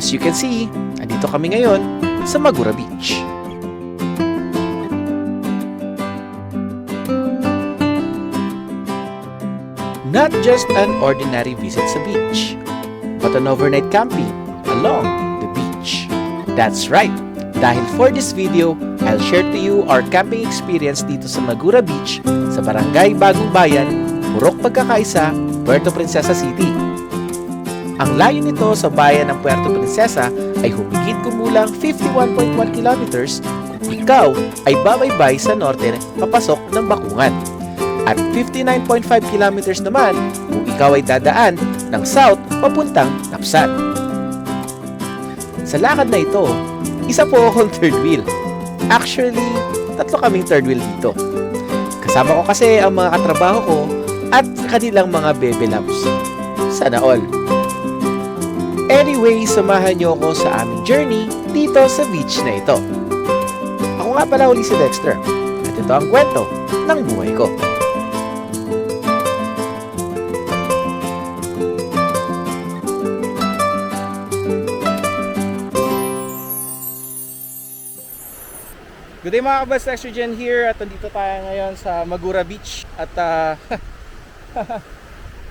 As you can see, andito kami ngayon sa Magura Beach. Not just an ordinary visit sa beach, but an overnight camping along the beach. That's right! Dahil for this video, I'll share to you our camping experience dito sa Magura Beach sa Barangay Bagong Bayan, Purok Pagkakaisa, Puerto Princesa City. Ang layo nito sa bayan ng Puerto Princesa ay humigit kumulang 51.1 kilometers kung ikaw ay babaybay sa norte papasok ng Bakungan. At 59.5 kilometers naman kung ikaw ay dadaan ng south papuntang Napsan. Sa lakad na ito, isa po akong third wheel. Actually, tatlo kaming third wheel dito. Kasama ko kasi ang mga katrabaho ko at kanilang mga bebe loves. Sana all. Anyway, samahan niyo ako sa aming journey dito sa beach na ito. Ako nga pala uli si Dexter at ito ang kwento ng buhay ko. Good day mga kabas, Dexter Jen here at nandito tayo ngayon sa Magura Beach at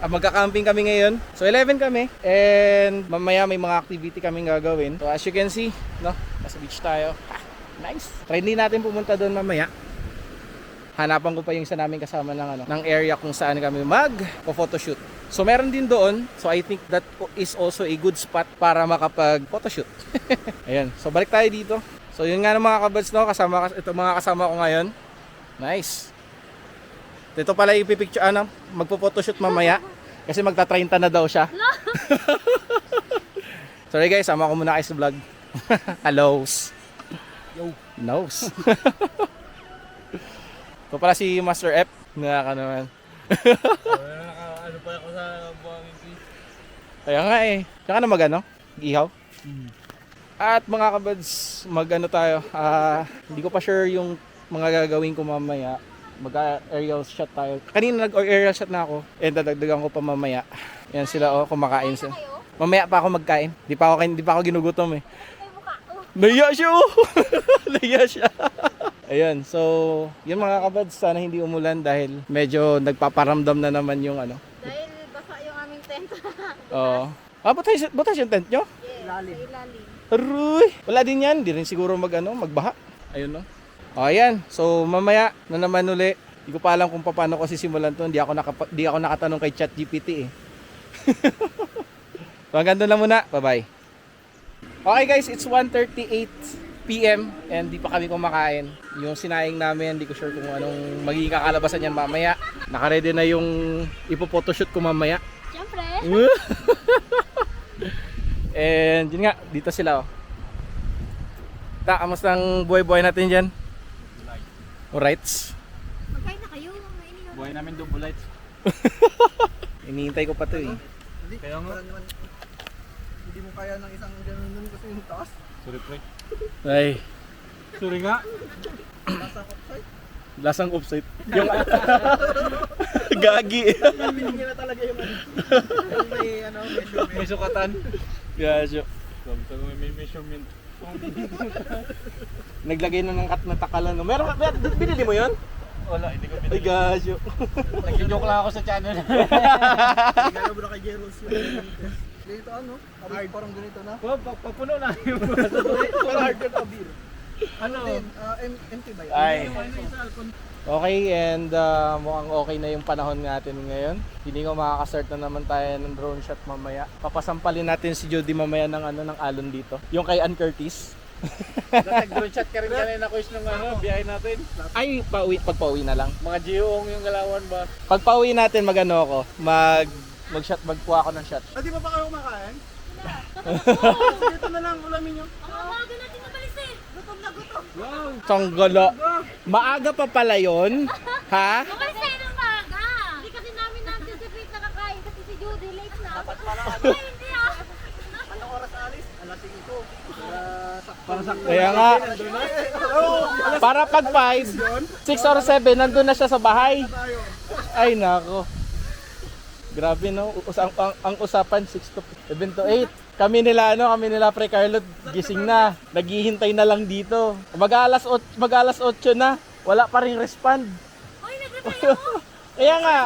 magka-camping kami ngayon. So 11 kami and mamaya may mga activity kaming gagawin. So as you can see, no, nasa beach tayo. Nice. Try din natin pumunta doon mamaya. Hanapan ko pa yung isa namin kasama ng area kung saan kami mag-photoshoot. So meron din doon. So I think that is also a good spot para makapag-photoshoot. Ayan. So balik tayo dito. So yun nga ng mga kabads, no, ito mga kasama ko ngayon. Nice. Ito pala ipipicture, magpo-photoshoot mamaya kasi magta-30 na daw siya. Sorry guys, sama ko muna kayo sa vlog. Hellos. Yo. Nose. Ito pala si Master F. Nakaka naman. Ano pa ako sa buhangin ko. Kaya nga eh. Kaya ka na mag-ano? Ihaw? At mga kabads, mag-ano tayo. Hindi ko pa sure yung mga gagawin ko mamaya. Mag-aerial shot tayo. Kanina nag-aerial shot na ako. And dadagdagan ko pa mamaya. Yan sila, oh, kumakain sila. Mamaya pa ako magkain. Di pa ako ginugutom eh. Naiya siya, oh! Naiya siya. Ayun, so, yun mga kabads, sana hindi umulan dahil medyo nagpaparamdam na naman yung ano. Dahil basa yung aming tent. Oo. Batas yung tent nyo? Yes, ilalim. Aruy! Wala din yan, hindi rin siguro magbaha. Ayun, no? O, ayan. So, mamaya na naman uli. Hindi ko pa alam kung paano ko sisimulan to. Hindi ako nakatanong kay ChatGPT eh. So, hanggang doon lang muna. Bye-bye. Okay guys, it's 1:38 PM and di pa kami kumakain. Yung sinayang namin, hindi ko sure kung anong magiging kakalabasan yan mamaya. Naka-ready na yung ipo-photoshoot ko mamaya. Siyempre. And yun nga, dito sila, oh. Kamusta ang buhay-buhay natin dyan? Alright. Magkain na kayo. Mainin Buhay namin double lights. Hinihintay ko pa to eh. Kaya nga. Hindi mo kaya ng isang ganun nun kasi yung taas. Sorry pre. Ay, Sorry nga. Nasa outside. lasang offside. Yung gagi. Binigyan na talaga yung may measurement. May sukatan. Gasyo. Sabi ko may measurement. Naglagay na ng kat na takalan. Meron binili mo yun? Wala, hindi ko Ay, binili. gasyo. Nag-joke lang ako sa channel. Kaya mo na kay Jeros yung dito ano? Hard parang ganito na. Papuno na yung Pero hard ka na beer. ano? Din, empty ba yun? Ay. Ano. Okay, and mukhang okay na yung panahon natin ngayon. Hindi ko makaka-start na naman tayo ng drone shot mamaya. Papasampalin natin si Jody mamaya ng alon dito. Yung kay Ann Curtis. Nag-drone shot ka rin kanina quiz ng biyahe natin. Ay, pagpauwi na lang. Mga geoong yung galawan ba? Pagpauwi natin magano ako, mag-shot, magkuha ako ng shot. Di ba kayo kumakain? Dito na lang ulamin nyo. Ang umaga natin nabalis eh. Gutom na gutom. Wow! Sanggala. Maaga pa pala yon, ha? Nabalis tayo ng maaga. Hindi kasi namin na-anticipate na kakain kasi si Judy late na. Dapat pala Ay, hindi ah. anong oras alis? Alas 5. Para sa Kaya nga, para pag 5, 6 or 7, nandun na siya sa bahay. Ay, nako. Grabe no, ang usapan 6 to 7 to 8. Kami nila Pre Carlo, gising na. Naghihintay na lang dito. Mag-alas 8 na. Wala pa ring respond. Hoy, nag-reply ako. Kaya nga.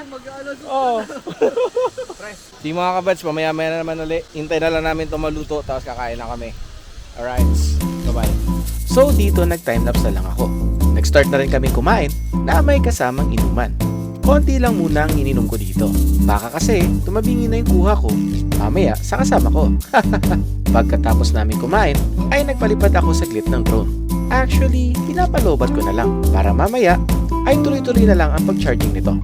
Mag-aalas. Oo. Di mga kabads, mamaya-maya na naman ulit. Hintay na lang namin ito maluto, tapos kakain na kami. Alright, bye-bye. So dito nag-timelapse na lang ako. Nag-start na rin kami kumain na may kasamang inuman. Konti lang muna ang ininom ko dito. Baka kasi tumabingi na yung kuha ko. Mamaya sa kasama ko. Pagkatapos namin kumain, ay nagpalipad ako saglit ng drone. Actually, pinapalobat ko na lang para mamaya ay tuloy-tuloy na lang ang pag-charging nito.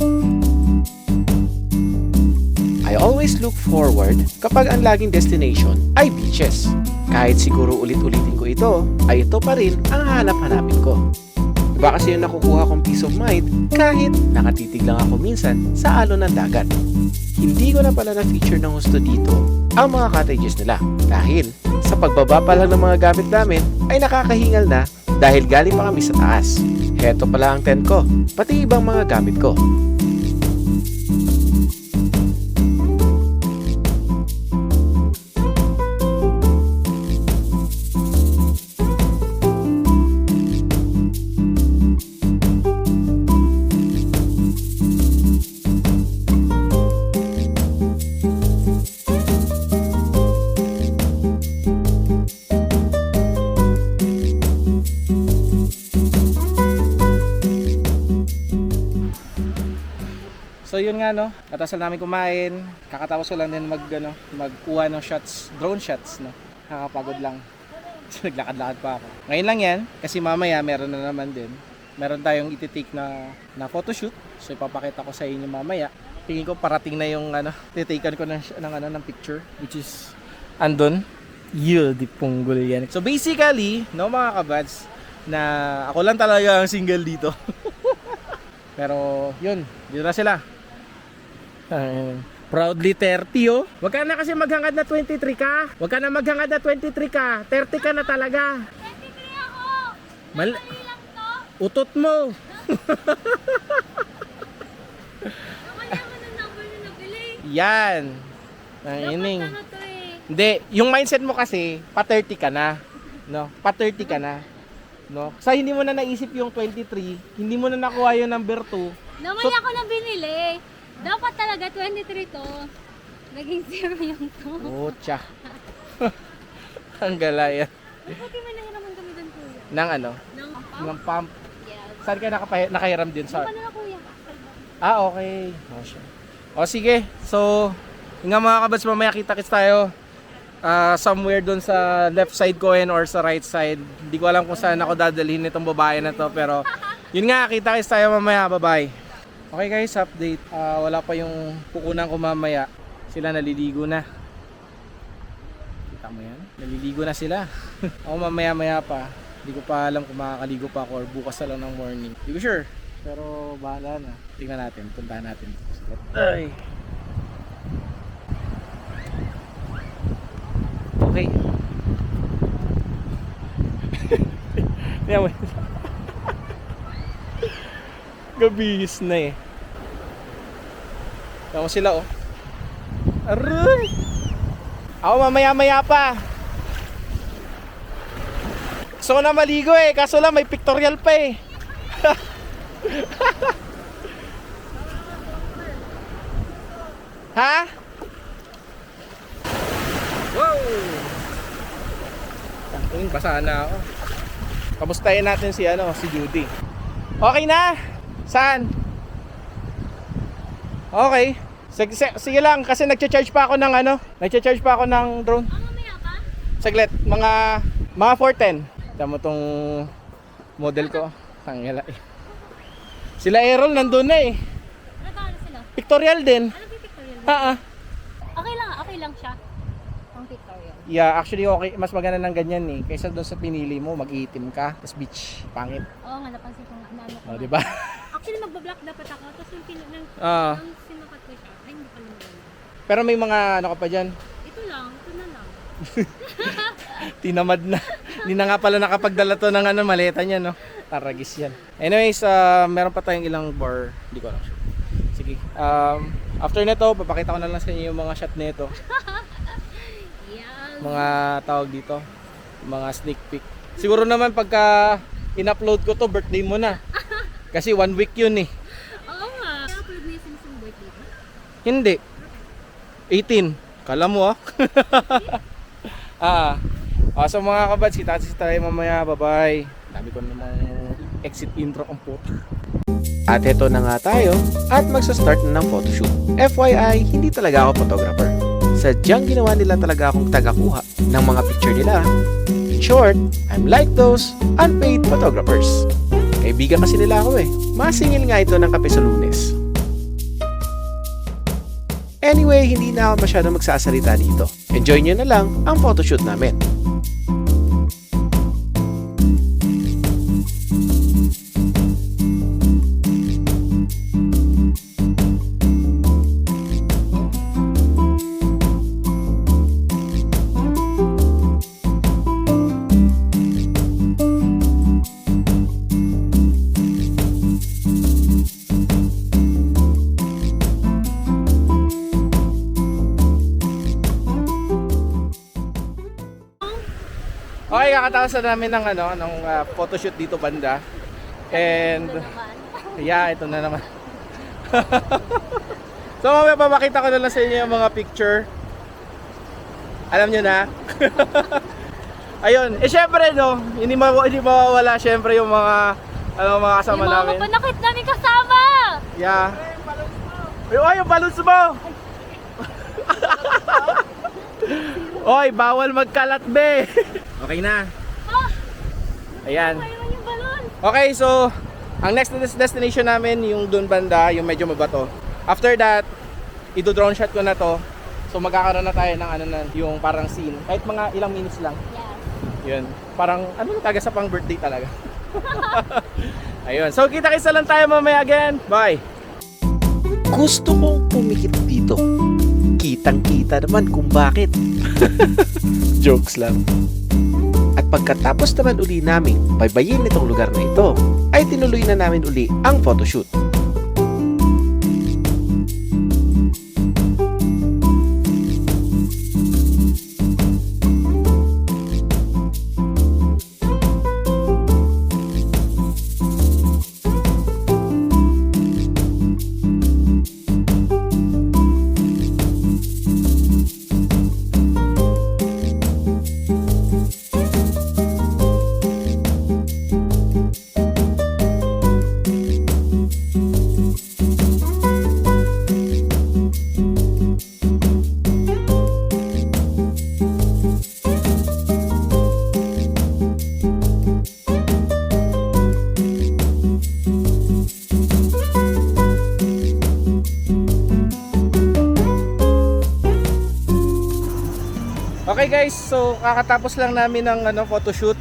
I always look forward kapag ang laging destination ay beaches. Kahit siguro ulit-ulitin ko ito, ay ito pa rin ang hanap-hanapin ko. Iba kasi yung nakukuha kong peace of mind kahit nakatitig lang ako minsan sa alon ng dagat. Hindi ko na pala na-feature ng gusto dito ang mga cottages nila dahil sa pagbaba pa lang ng mga gamit namin ay nakakahingal na dahil galing pa kami sa taas. Heto pala ang tent ko, pati ibang mga gamit ko. So yun nga no, katapos namin kumain, kakatapos ko lang din magkuha ng shots, drone shots no. Nakakapagod lang. Naglakad-lakad pa ako. Ngayon lang yan, kasi mamaya meron na naman din. Meron tayong ititake na photoshoot. So ipapakita ko sa inyo mamaya. Tingin ko parating na yung titakean ko ng picture, which is andun. Di punggol yan. So basically, no mga kabads, na ako lang talaga ang single dito. Pero yun, dito na sila. Proudly 30 oh. Wag ka na kasi maghangad na 23 ka. Wag ka na maghangad na 23 ka. 30 ka na talaga. 23 ako. Mal Lang to. utot mo. Wala mo ng number na nabili. Yan. Ang ining. Dapat ano to eh. Hindi, yung mindset mo kasi pa 30 ka na, no? Pa 30 ka na. No? Sa hindi mo na naisip yung 23, hindi mo na nakuha yung number 2. Naman So- ako na binili. Dapat talaga 23 to. Naging 0 yung to. Pucha. Ang galaya. Buti may nahiraman kami doon kuya. Nang ano? Ng Ng pump. Yes. Saan ka nakahiram din sa? Ano na kuya? Okay. Oh, siya. O sige. So, nga mga kabats, mamaya kita-kits tayo. Somewhere doon sa left side ko or sa right side. Hindi ko alam kung saan ako dadalhin itong babae na to. Pero, yun nga, kita-kits tayo mamaya. Bye-bye. Okay guys, update. Wala pa yung pukunan ko mamaya. Sila naliligo na. Kita mo yan? Naliligo na sila. Ako mamaya-maya pa. Hindi ko pa alam kung makakaligo pa ako or bukas na lang ng morning. Hindi ko sure. Pero bahala na. Tingnan natin. Puntahan natin. Ay. Okay. Tingnan mo. Gabihis na eh. Tingnan mo sila oh. Aray! Ako mamaya-maya pa. Gusto ko na maligo eh. Kaso lang may pictorial pa eh. Ha? Wow! Tangin, basa na ako. Kamustahin natin si Judy. Okay na? Saan? Okay. Sige lang kasi nagcha-charge pa ako ng drone. Mamaya pa? Saglit, mga 410. Tama tong model ko. Tangela eh. Sila Errol nandun na eh. Ano sila? Pictorial din. Ano pictorial? Okay lang siya. Ang pictorial. Yeah, actually okay. Mas maganda ng ganyan eh. Kaysa doon sa pinili mo, mag-iitim ka. Tapos beach, pangit. Oo nga, napansin ko nga. Ano ko. O, diba? Actually, magbablock dapat ako. Tapos yung Ah. ang sinukat ko siya. Ay, hindi pala naman. Pero may mga ano ka pa dyan. Ito na lang. Tinamad na. Hindi na nga pala nakapagdala to ng maleta niya, no? Taragis yan. Anyways, meron pa tayong ilang bar. Hindi ko alam sure. Sige. After nito, papakita ko na lang sa inyo yung mga shot nito. mga tawag dito, mga sneak peek. Siguro naman pagka in-upload ko to, birthday mo na. Kasi 1 week yun eh. Oo nga. I-upload mo yung Simpson birthday ko? Hindi. 18. Kala mo ah. So mga kabads, kita tayo mamaya. Bye-bye. Dami ko namang exit intro ang puto. At eto na nga tayo at magsa-start na ng photoshoot. FYI, hindi talaga ako photographer. Sadyang ginawa nila talaga akong tagakuha ng mga picture nila. In short, I'm like those unpaid photographers. Kaibigan kasi nila ako eh. Masingil nga ito ng kape sa Lunes. Anyway, hindi na ako masyadong magsasalita dito. Enjoy nyo na lang ang photoshoot namin. Okay, kakatapos na namin ng photoshoot dito banda. And yeah, ito na naman. So mamaya papakita ko na lang sa inyo yung mga picture. Alam nyo na. Ayun, syempre no, hindi mawawala syempre yung mga mga kasama namin. Yung mga panakit namin kasama! Yeah. Ay, yung balloons mo! Oy, bawal magkalat be. Okay na. Ayan. Mayroon yung balon! Okay, so ang next destination namin yung dun banda, yung medyo mabato. After that, i-drone shot ko na to. So magkakaroon na tayo ng yung parang scene. Kahit mga ilang minutes lang. Yes. Yun. Parang taga sa pang birthday talaga. Ayun. So kita-kita lang tayo mamaya again. Bye. Gusto kong pumikit dito. Kitang-kita naman kung bakit. Jokes lang. At pagkatapos naman uli namin baybayin itong lugar na ito, ay tinuloy na namin uli ang photoshoot. Okay guys, so kakatapos lang namin ng photoshoot.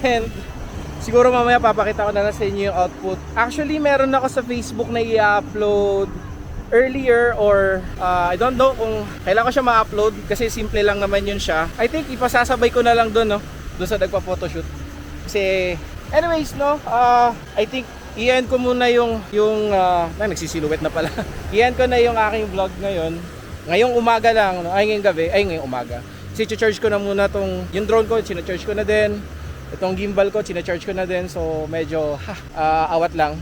And siguro mamaya papakita ko na lang sa inyo yung output. Actually, meron ako sa Facebook na i-upload earlier or I don't know kung kailan ko siya ma-upload kasi simple lang naman yun siya. I think ipasasabay ko na lang doon, no? Doon sa nagpa-photoshoot. Kasi anyways, no, I think i-end ko muna yung nagsisiluwet na pala. I-end ko na yung aking vlog ngayon. Ngayong umaga lang, no? Ngayong umaga. Kasi charge ko na muna yung drone ko, charge ko na din. Itong gimbal ko, charge ko na din. So medyo awat lang.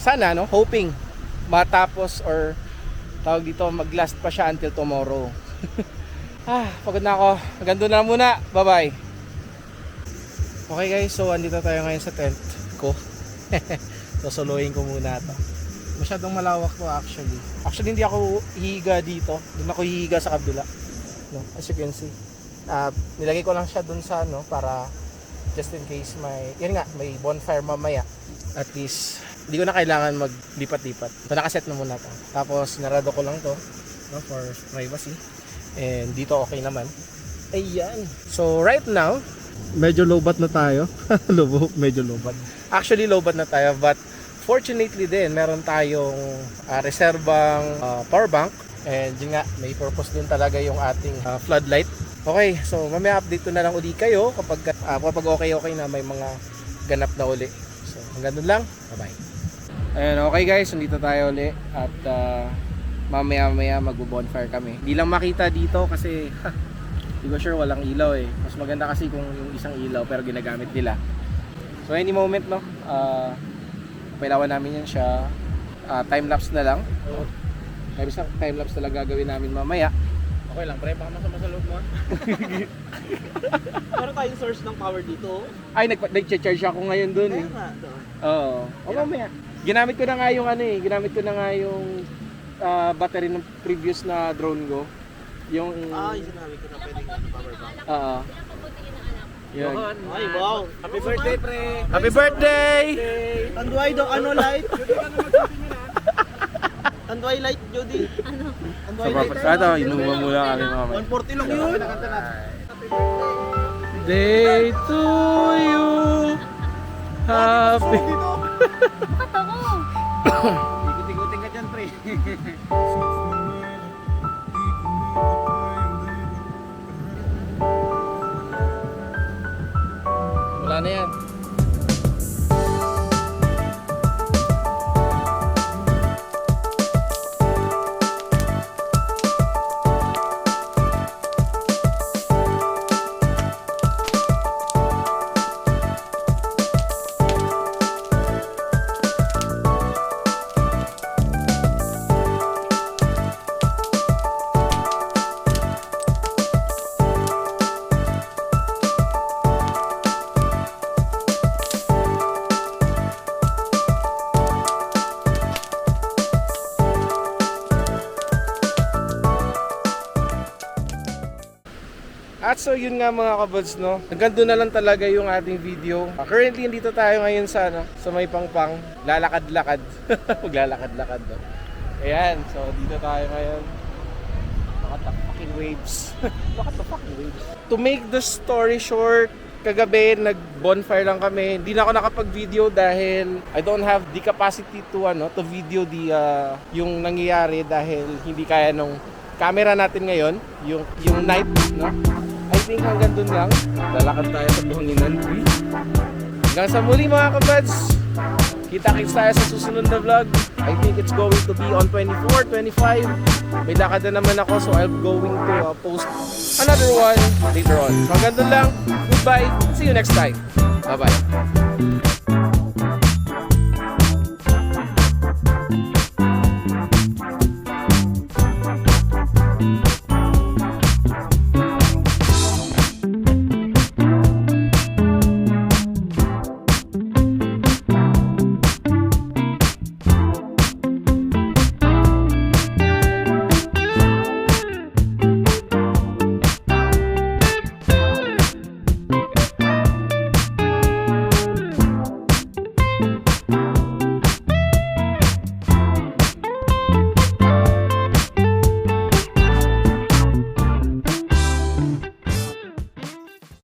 Sana, no, hoping matapos or tawag dito, mag-last pa siya until tomorrow. Pagod na ako. Hanggang doon na muna. Bye-bye. Okay guys, so andito tayo ngayon sa tent ko. Sosoloyin ko muna ito. Masyadong malawak to actually. Actually hindi ako hihiga dito. Doon ako hihiga sa kabila. No, as you can see. Nilagay ko lang siya doon sa para just in case may bonfire mamaya. At least hindi ko na kailangan maglipat-lipat. Ito nakaset na muna to. Tapos narado ko lang to, no, for privacy. And dito okay naman. Ayan. So right now, medyo lowbat na tayo. Medyo lowbat. Actually lowbat na tayo, but fortunately din, meron tayong reserbang power bank. And yun nga, may purpose din talaga yung ating floodlight. Okay, so mamaya update ko na lang uli kayo kapag okay na may mga ganap na uli. So hanggang dun lang, bye bye. Ayan, okay guys, nandito tayo uli. At mamaya magbo-bonfire kami. Hindi lang makita dito kasi Hindi ko sure walang ilaw eh. Mas maganda kasi kung yung isang ilaw pero ginagamit nila. So any moment no, pailawan namin yan siya. Time-lapse na lang. Time-lapse na lang gagawin namin mamaya. Okay lang, pre. Baka masama sa loob mo. Meron tayong source ng power dito. Ay, nag-charge ako ngayon dun eh. Kaya nga, doon. Oo. O mamaya. Ginamit ko na nga yung ginamit ko na nga yung battery ng previous na drone ko. Yung Yung sinabi ko na pwedeng power bank. Yun. Ay, wow. Happy birthday, pre. Happy birthday! Tanduay daw, ano light? Tanduay light, Jody. Tanduay light. Ito, inuman muna kami mamaya. 140 lang yun. Day to you. Happy. Ba't ako? Ikot-ikotin ka dyan, pre. Wala na yan. At so yun nga mga kabuds no, hanggang doon na lang talaga yung ating video. Currently dito tayo ngayon sa sa may Pangpang, lalakad-lakad. Maglalakad-lakad no. Ayan, so dito tayo ngayon. Look at the fucking waves. Look at the fucking waves. To make the story short, kagabi nag-bonfire lang kami. Hindi na ako nakapag-video dahil I don't have the capacity to to video yung nangyayari dahil hindi kaya nung camera natin ngayon, yung night, no? I think hanggang dun lang. Lalakad tayo sa Buhanginan. Hanggang sa muli mga kabads. Kita-kits tayo sa susunod na vlog. I think it's going to be on 24, 25. May lakad na naman ako so I'm going to post another one later on. So hanggang dun lang. Goodbye. See you next time. Bye-bye.